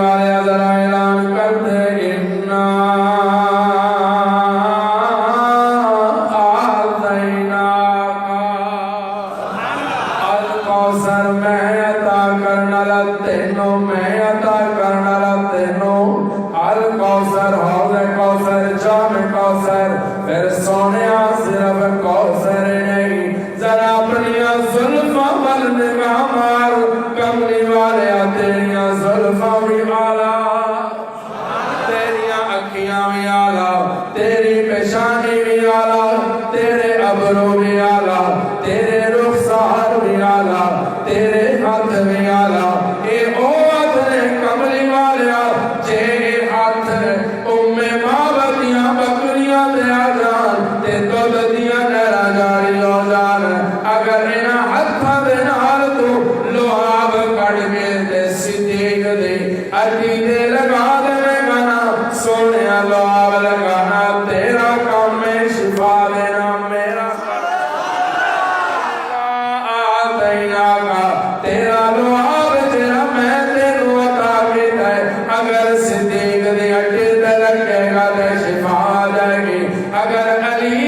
والے ذرا اعلان کر دے انا الکوثر میں عطا کرنا تینوں میں عطا کرنا تینوں الکوثر حوض کوثر جام کوثر پھر سونیا صرف کوثر نہیں ذرا اپنی زلفاں ول نگاہ مار کملی والے تیریاں زلفاں بھی آلہ تیریاں اکھیاں بھی آلہ تیری پیشانی بھی آلہ تیرے ابرو بھی آلہ تیرے رخسار بھی آلہ تیرے ہاتھ بھی آلہ اے او ہاتھ نے کملی والے جے ہاتھ ماں بدیاں بکریاں دے آجان تے دودھ دیاں نہرا جاری ہو جان اگر انہاں ہتھاں دے نال تو لوہاب کٹ کے تے صدیق دے اڈی تے لگا دے گانا سونیا لوہاب لگانا تیرا کام میں شفا دینا میرا آتینا کا تیرا لوہاب تیرا میں تینوں عطا کیتا ہے اگر صدیق دے اڈی تے لگے گا تے شفا آ جائے گی اگر علی